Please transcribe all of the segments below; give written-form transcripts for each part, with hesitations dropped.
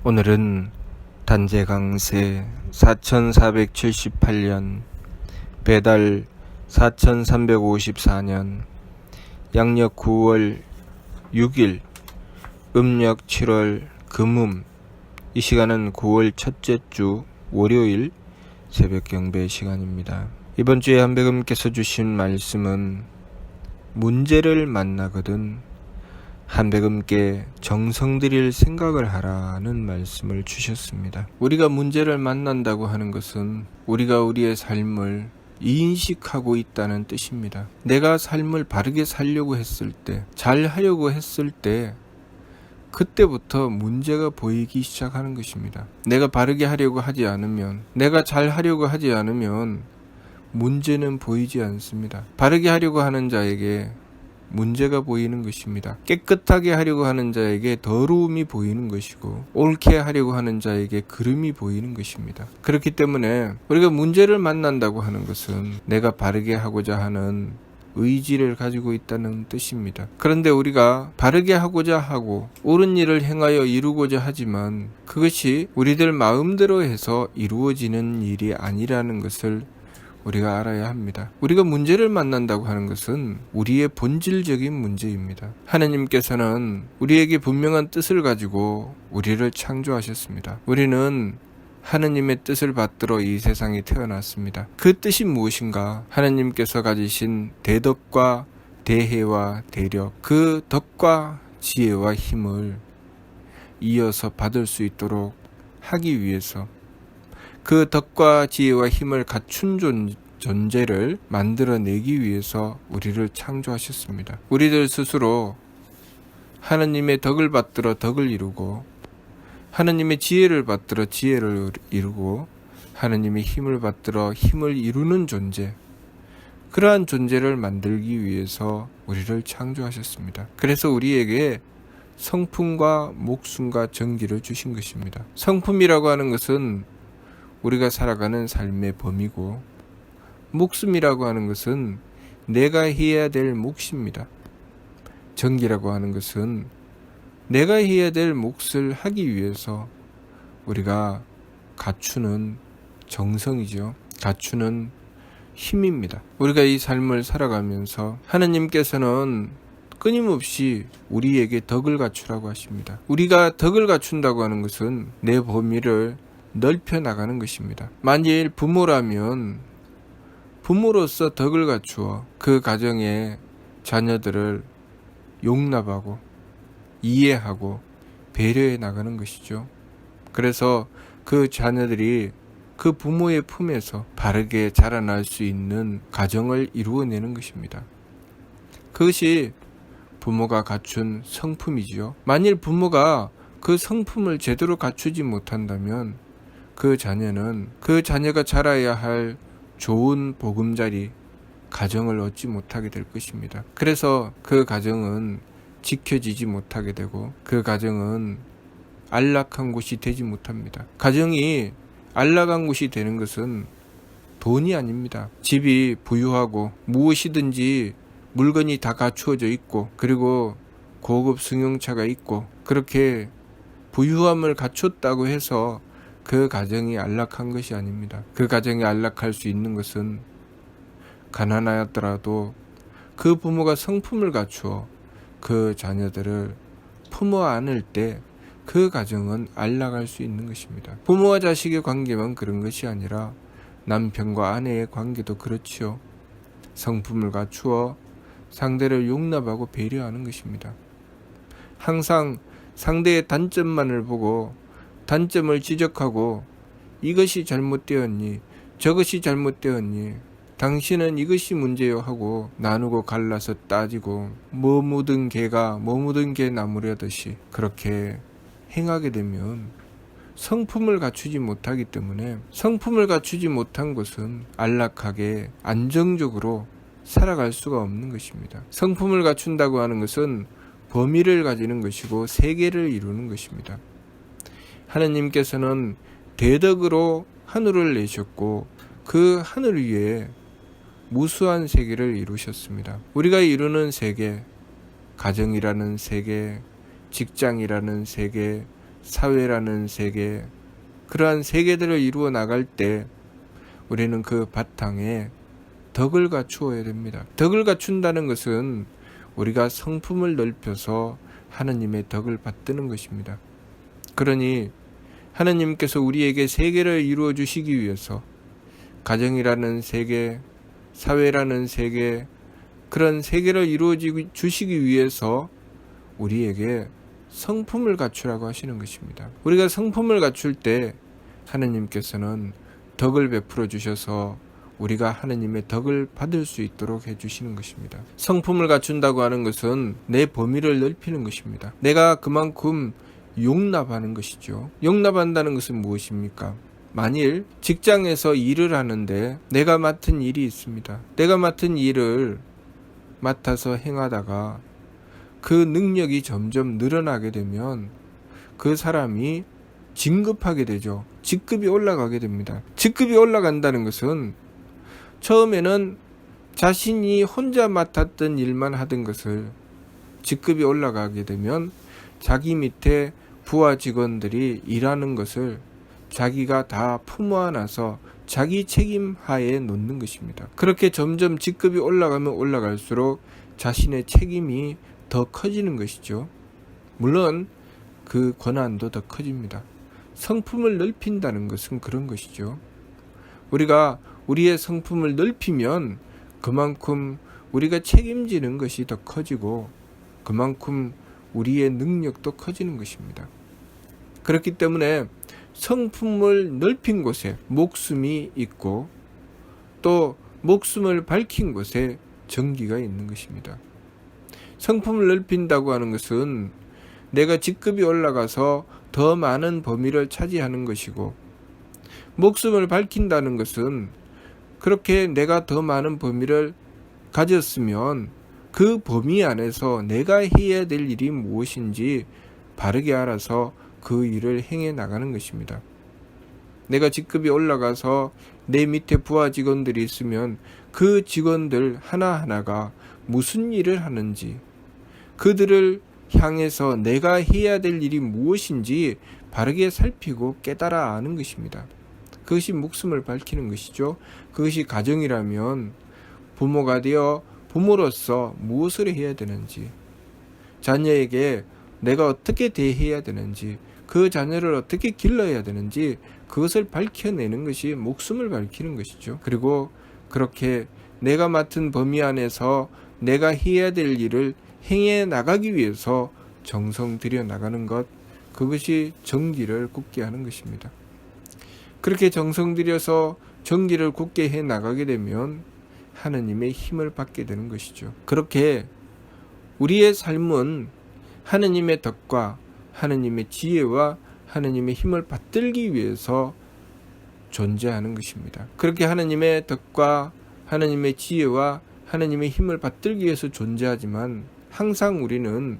오늘은 단재강세 4478년 배달 4354년 양력 9월 6일 음력 7월 금음. 이 시간은 9월 첫째 주 월요일 새벽 경배 시간입니다. 이번 주에 한백음께서 주신 말씀은 문제를 만나거든 한백음께 정성 들일 생각을 하라는 말씀을 주셨습니다. 우리가 문제를 만난다고 하는 것은 우리가 우리의 삶을 인식하고 있다는 뜻입니다. 내가 삶을 바르게 살려고 했을 때, 잘 하려고 했을 때 그때부터 문제가 보이기 시작하는 것입니다. 내가 바르게 하려고 하지 않으면, 내가 잘 하려고 하지 않으면 문제는 보이지 않습니다. 바르게 하려고 하는 자에게 문제가 보이는 것입니다. 깨끗하게 하려고 하는 자에게 더러움이 보이는 것이고, 옳게 하려고 하는 자에게 그름이 보이는 것입니다. 그렇기 때문에 우리가 문제를 만난다고 하는 것은 내가 바르게 하고자 하는 의지를 가지고 있다는 뜻입니다. 그런데 우리가 바르게 하고자 하고 옳은 일을 행하여 이루고자 하지만 그것이 우리들 마음대로 해서 이루어지는 일이 아니라는 것을 우리가 알아야 합니다. 우리가 문제를 만난다고 하는 것은 우리의 본질적인 문제입니다. 하나님께서는 우리에게 분명한 뜻을 가지고 우리를 창조하셨습니다. 우리는 하느님의 뜻을 받들어 이 세상에 태어났습니다. 그 뜻이 무엇인가? 하나님께서 가지신 대덕과 대혜와 대력, 그 덕과 지혜와 힘을 이어서 받을 수 있도록 하기 위해서, 그 덕과 지혜와 힘을 갖춘 존재를 만들어내기 위해서 우리를 창조하셨습니다. 우리들 스스로 하나님의 덕을 받들어 덕을 이루고, 하나님의 지혜를 받들어 지혜를 이루고, 하나님의 힘을 받들어 힘을 이루는 존재, 그러한 존재를 만들기 위해서 우리를 창조하셨습니다. 그래서 우리에게 성품과 목숨과 정기를 주신 것입니다. 성품이라고 하는 것은 우리가 살아가는 삶의 범위고, 목숨이라고 하는 것은 내가 해야 될 몫입니다. 정기라고 하는 것은 내가 해야 될 몫을 하기 위해서 우리가 갖추는 정성이죠. 갖추는 힘입니다. 우리가 이 삶을 살아가면서 하나님께서는 끊임없이 우리에게 덕을 갖추라고 하십니다. 우리가 덕을 갖춘다고 하는 것은 내 범위를 넓혀 나가는 것입니다. 만일 부모라면 부모로서 덕을 갖추어 그 가정의 자녀들을 용납하고 이해하고 배려해 나가는 것이죠. 그래서 그 자녀들이 그 부모의 품에서 바르게 자라날 수 있는 가정을 이루어내는 것입니다. 그것이 부모가 갖춘 성품이지요. 만일 부모가 그 성품을 제대로 갖추지 못한다면 그 자녀는 그 자녀가 자라야 할 좋은 보금자리 가정을 얻지 못하게 될 것입니다. 그래서 그 가정은 지켜지지 못하게 되고, 그 가정은 안락한 곳이 되지 못합니다. 가정이 안락한 곳이 되는 것은 돈이 아닙니다. 집이 부유하고 무엇이든지 물건이 다 갖추어져 있고, 그리고 고급 승용차가 있고, 그렇게 부유함을 갖췄다고 해서 그 가정이 안락한 것이 아닙니다. 그 가정이 안락할 수 있는 것은 가난하였더라도 그 부모가 성품을 갖추어 그 자녀들을 품어 안을 때 그 가정은 안락할 수 있는 것입니다. 부모와 자식의 관계만 그런 것이 아니라 남편과 아내의 관계도 그렇지요. 성품을 갖추어 상대를 용납하고 배려하는 것입니다. 항상 상대의 단점만을 보고 단점을 지적하고, 이것이 잘못되었니, 저것이 잘못되었니, 당신은 이것이 문제요 하고 나누고 갈라서 따지고, 뭐 묻은 개가 뭐 묻은 개 나무려듯이 그렇게 행하게 되면 성품을 갖추지 못하기 때문에, 성품을 갖추지 못한 것은 안락하게 안정적으로 살아갈 수가 없는 것입니다. 성품을 갖춘다고 하는 것은 범위를 가지는 것이고 세계를 이루는 것입니다. 하나님께서는 대덕으로 하늘을 내셨고, 그 하늘 위에 무수한 세계를 이루셨습니다. 우리가 이루는 세계, 가정이라는 세계, 직장이라는 세계, 사회라는 세계, 그러한 세계들을 이루어 나갈 때 우리는 그 바탕에 덕을 갖추어야 됩니다. 덕을 갖춘다는 것은 우리가 성품을 넓혀서 하느님의 덕을 받드는 것입니다. 그러니 하느님께서 우리에게 세계를 이루어 주시기 위해서 가정이라는 세계, 사회라는 세계, 그런 세계를 이루어 주시기 위해서 우리에게 성품을 갖추라고 하시는 것입니다. 우리가 성품을 갖출 때 하느님께서는 덕을 베풀어 주셔서 우리가 하느님의 덕을 받을 수 있도록 해주시는 것입니다. 성품을 갖춘다고 하는 것은 내 범위를 넓히는 것입니다. 내가 그만큼 용납하는 것이죠. 용납한다는 것은 무엇입니까? 만일 직장에서 일을 하는데 내가 맡은 일이 있습니다. 내가 맡은 일을 맡아서 행하다가 그 능력이 점점 늘어나게 되면 그 사람이 진급하게 되죠. 직급이 올라가게 됩니다. 직급이 올라간다는 것은 처음에는 자신이 혼자 맡았던 일만 하던 것을 직급이 올라가게 되면 자기 밑에 부하 직원들이 일하는 것을 자기가 다 품어 안아서 자기 책임 하에 놓는 것입니다. 그렇게 점점 직급이 올라가면 올라갈수록 자신의 책임이 더 커지는 것이죠. 물론 그 권한도 더 커집니다. 성품을 넓힌다는 것은 그런 것이죠. 우리가 우리의 성품을 넓히면 그만큼 우리가 책임지는 것이 더 커지고 그만큼 우리의 능력도 커지는 것입니다. 그렇기 때문에 성품을 넓힌 곳에 목숨이 있고 또 목숨을 밝힌 곳에 정기가 있는 것입니다. 성품을 넓힌다고 하는 것은 내가 직급이 올라가서 더 많은 범위를 차지하는 것이고, 목숨을 밝힌다는 것은 그렇게 내가 더 많은 범위를 가졌으면 그 범위 안에서 내가 해야 될 일이 무엇인지 바르게 알아서 그 일을 행해 나가는 것입니다. 내가 직급이 올라가서 내 밑에 부하 직원들이 있으면 그 직원들 하나하나가 무슨 일을 하는지, 그들을 향해서 내가 해야 될 일이 무엇인지 바르게 살피고 깨달아 아는 것입니다. 그것이 목숨을 밝히는 것이죠. 그것이 가정이라면 부모가 되어 부모로서 무엇을 해야 되는지, 자녀에게 내가 어떻게 대해야 되는지, 그 자녀를 어떻게 길러야 되는지 그것을 밝혀내는 것이 목숨을 밝히는 것이죠. 그리고 그렇게 내가 맡은 범위 안에서 내가 해야 될 일을 행해 나가기 위해서 정성 들여 나가는 것, 그것이 정기를 굳게 하는 것입니다. 그렇게 정성 들여서 정기를 굳게 해 나가게 되면 하느님의 힘을 받게 되는 것이죠. 그렇게 우리의 삶은 하느님의 덕과 하느님의 지혜와 하느님의 힘을 받들기 위해서 존재하는 것입니다. 그렇게 하느님의 덕과 하느님의 지혜와 하느님의 힘을 받들기 위해서 존재하지만 항상 우리는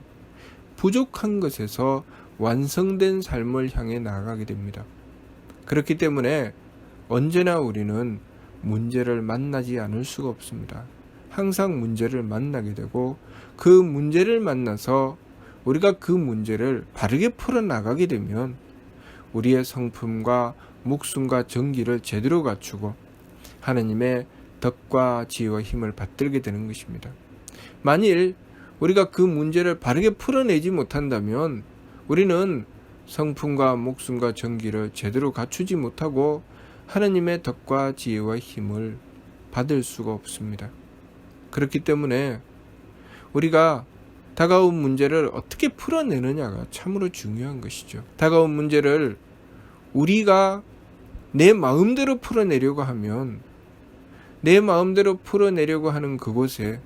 부족한 것에서 완성된 삶을 향해 나아가게 됩니다. 그렇기 때문에 언제나 우리는 문제를 만나지 않을 수가 없습니다. 항상 문제를 만나게 되고 그 문제를 만나서 우리가 그 문제를 바르게 풀어나가게 되면 우리의 성품과 목숨과 정기를 제대로 갖추고 하느님의 덕과 지혜와 힘을 받들게 되는 것입니다. 만일 우리가 그 문제를 바르게 풀어내지 못한다면 우리는 성품과 목숨과 정기를 제대로 갖추지 못하고 하느님의 덕과 지혜와 힘을 받을 수가 없습니다. 그렇기 때문에 우리가 다가온 문제를 어떻게 풀어내느냐가 참으로 중요한 것이죠. 다가온 문제를 우리가 내 마음대로 풀어내려고 하면 내 마음대로 풀어내려고 하는 그곳에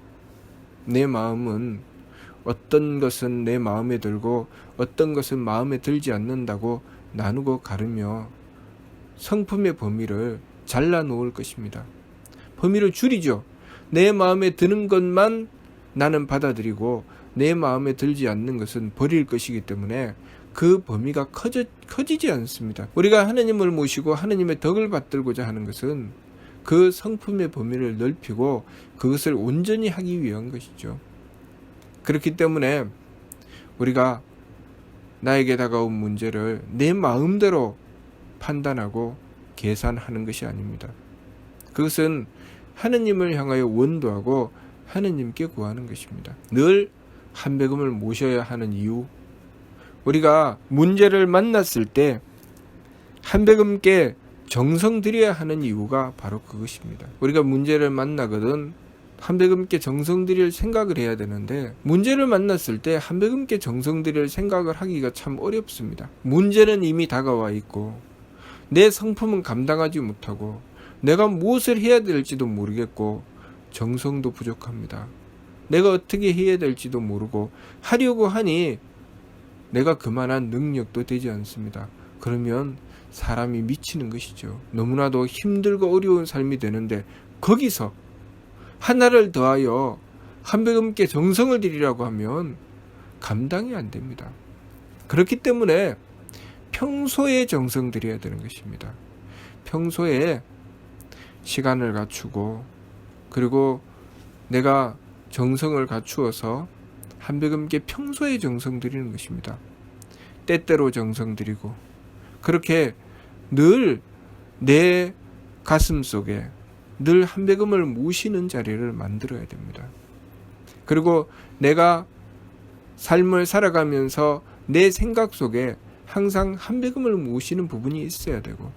내 마음은 어떤 것은 내 마음에 들고 어떤 것은 마음에 들지 않는다고 나누고 가르며 성품의 범위를 잘라놓을 것입니다. 범위를 줄이죠. 내 마음에 드는 것만 나는 받아들이고 내 마음에 들지 않는 것은 버릴 것이기 때문에 그 범위가 커지지 않습니다. 우리가 하느님을 모시고 하느님의 덕을 받들고자 하는 것은 그 성품의 범위를 넓히고 그것을 온전히 하기 위한 것이죠. 그렇기 때문에 우리가 나에게 다가온 문제를 내 마음대로 판단하고 계산하는 것이 아닙니다. 그것은 하느님을 향하여 원도하고 하느님께 구하는 것입니다. 늘 한백음을 모셔야 하는 이유, 우리가 문제를 만났을 때 한백음께 정성 들여야 하는 이유가 바로 그것입니다. 우리가 문제를 만나거든 한백음께 정성 들일 생각을 해야 되는데, 문제를 만났을 때 한백음께 정성 들일 생각을 하기가 참 어렵습니다. 문제는 이미 다가와 있고 내 성품은 감당하지 못하고 내가 무엇을 해야 될지도 모르겠고 정성도 부족합니다. 내가 어떻게 해야 될지도 모르고 하려고 하니 내가 그만한 능력도 되지 않습니다. 그러면 사람이 미치는 것이죠. 너무나도 힘들고 어려운 삶이 되는데 거기서 하나를 더하여 한백음께 정성을 들이라고 하면 감당이 안 됩니다. 그렇기 때문에 평소에 정성 들여야 되는 것입니다. 평소에 시간을 갖추고, 그리고 내가 정성을 갖추어서 한백음께 평소에 정성 들이는 것입니다. 때때로 정성 들이고, 그렇게 늘 내 가슴 속에 늘 한백음을 모시는 자리를 만들어야 됩니다. 그리고 내가 삶을 살아가면서 내 생각 속에 항상 한백음을 모시는 부분이 있어야 되고,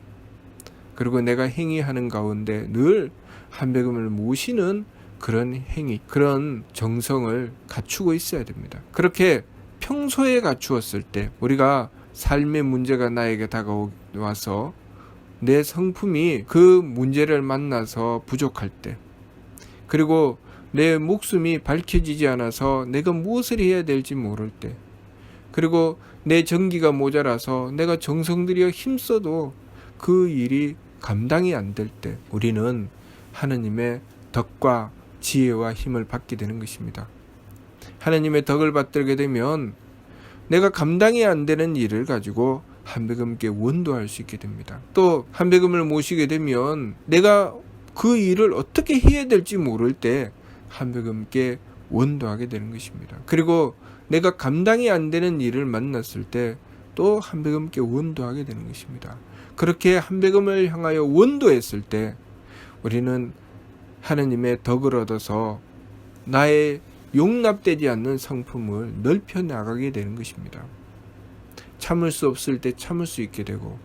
그리고 내가 행위하는 가운데 늘 한백음을 모시는 그런 행위, 그런 정성을 갖추고 있어야 됩니다. 그렇게 평소에 갖추었을 때, 우리가 삶의 문제가 나에게 다가와서 내 성품이 그 문제를 만나서 부족할 때, 그리고 내 목숨이 밝혀지지 않아서 내가 무엇을 해야 될지 모를 때, 그리고 내 정기가 모자라서 내가 정성 들여 힘써도 그 일이 감당이 안 될 때, 우리는 하느님의 덕과 지혜와 힘을 받게 되는 것입니다. 하느님의 덕을 받들게 되면 내가 감당이 안 되는 일을 가지고 한백음께 원도할 수 있게 됩니다. 또 한백음을 모시게 되면 내가 그 일을 어떻게 해야 될지 모를 때 한백음께 원도하게 되는 것입니다. 그리고 내가 감당이 안 되는 일을 만났을 때 또 한백음께 원도하게 되는 것입니다. 그렇게 한백음을 향하여 원도했을 때 우리는 하느님의 덕을 얻어서 나의 용납되지 않는 성품을 넓혀 나가게 되는 것입니다. 참을 수 없을 때 참을 수 있게 되고,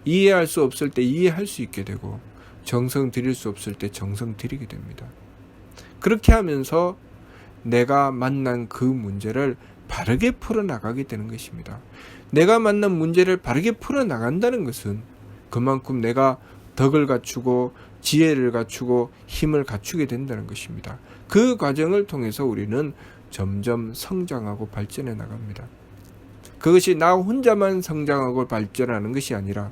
이해할 수 없을 때 이해할 수 있게 되고, 정성 들일 수 없을 때 정성 들이게 됩니다. 그렇게 하면서 내가 만난 그 문제를 바르게 풀어나가게 되는 것입니다. 내가 만난 문제를 바르게 풀어나간다는 것은 그만큼 내가 덕을 갖추고 지혜를 갖추고 힘을 갖추게 된다는 것입니다. 그 과정을 통해서 우리는 점점 성장하고 발전해 나갑니다. 그것이 나 혼자만 성장하고 발전하는 것이 아니라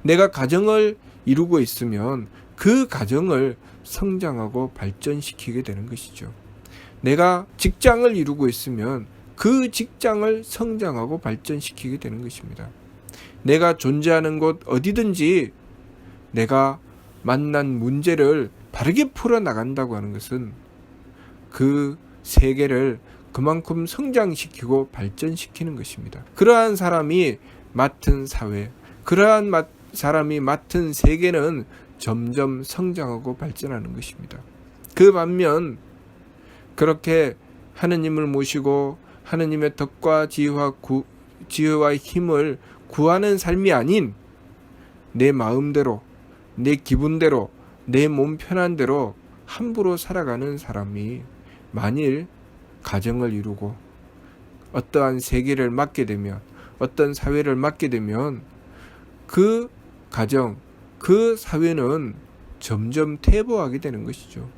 내가 가정을 이루고 있으면 그 가정을 성장하고 발전시키게 되는 것이죠. 내가 직장을 이루고 있으면 그 직장을 성장하고 발전시키게 되는 것입니다. 내가 존재하는 곳 어디든지 내가 만난 문제를 바르게 풀어나간다고 하는 것은 그 세계를 그만큼 성장시키고 발전시키는 것입니다. 그러한 사람이 맡은 사회, 그러한 사람이 맡은 세계는 점점 성장하고 발전하는 것입니다. 그 반면 그렇게 하느님을 모시고 하느님의 덕과 지혜와 힘을 구하는 삶이 아닌 내 마음대로, 내 기분대로, 내 몸 편한 대로 함부로 살아가는 사람이 만일 가정을 이루고 어떠한 세계를 맡게 되면, 어떤 사회를 맡게 되면 그 가정, 그 사회는 점점 퇴보하게 되는 것이죠.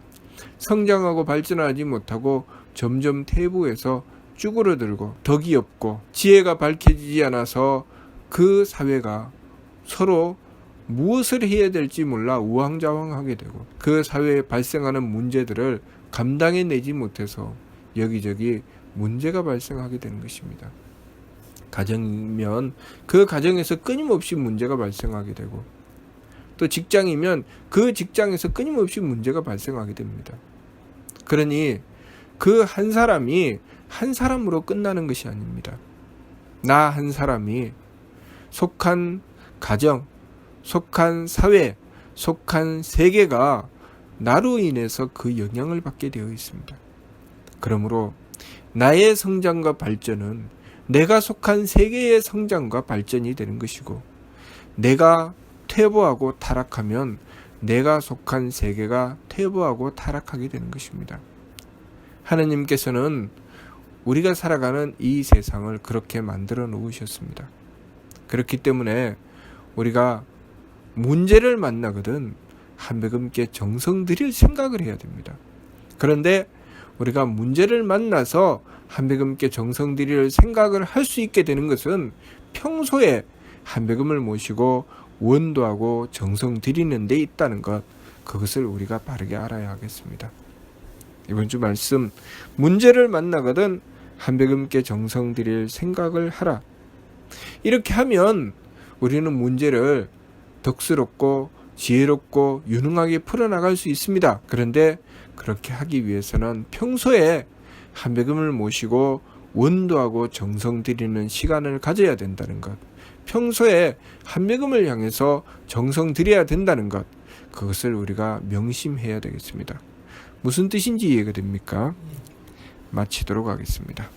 성장하고 발전하지 못하고 점점 퇴보해서 쭈그러들고 덕이 없고 지혜가 밝혀지지 않아서 그 사회가 서로 무엇을 해야 될지 몰라 우왕좌왕하게 되고 그 사회에 발생하는 문제들을 감당해내지 못해서 여기저기 문제가 발생하게 되는 것입니다. 가정이면 그 가정에서 끊임없이 문제가 발생하게 되고, 또 직장이면 그 직장에서 끊임없이 문제가 발생하게 됩니다. 그러니 그 한 사람이 한 사람으로 끝나는 것이 아닙니다. 나 한 사람이 속한 가정, 속한 사회, 속한 세계가 나로 인해서 그 영향을 받게 되어 있습니다. 그러므로 나의 성장과 발전은 내가 속한 세계의 성장과 발전이 되는 것이고, 내가 퇴보하고 타락하면 내가 속한 세계가 퇴보하고 타락하게 되는 것입니다. 하나님께서는 우리가 살아가는 이 세상을 그렇게 만들어 놓으셨습니다. 그렇기 때문에 우리가 문제를 만나거든 한백음께 정성 들일 생각을 해야 됩니다. 그런데 우리가 문제를 만나서 한백음께 정성 들일 생각을 할 수 있게 되는 것은 평소에 한백음을 모시고 원도하고 정성 들이는 데 있다는 것, 그것을 우리가 바르게 알아야 하겠습니다. 이번 주 말씀, 문제를 만나거든 한백음께 정성 들일 생각을 하라. 이렇게 하면 우리는 문제를 덕스럽고 지혜롭고 유능하게 풀어나갈 수 있습니다. 그런데 그렇게 하기 위해서는 평소에 한백음을 모시고 원도하고 정성 들이는 시간을 가져야 된다는 것, 평소에 한백음을 향해서 정성 들여야 된다는 것, 그것을 우리가 명심해야 되겠습니다. 무슨 뜻인지 이해가 됩니까? 마치도록 하겠습니다.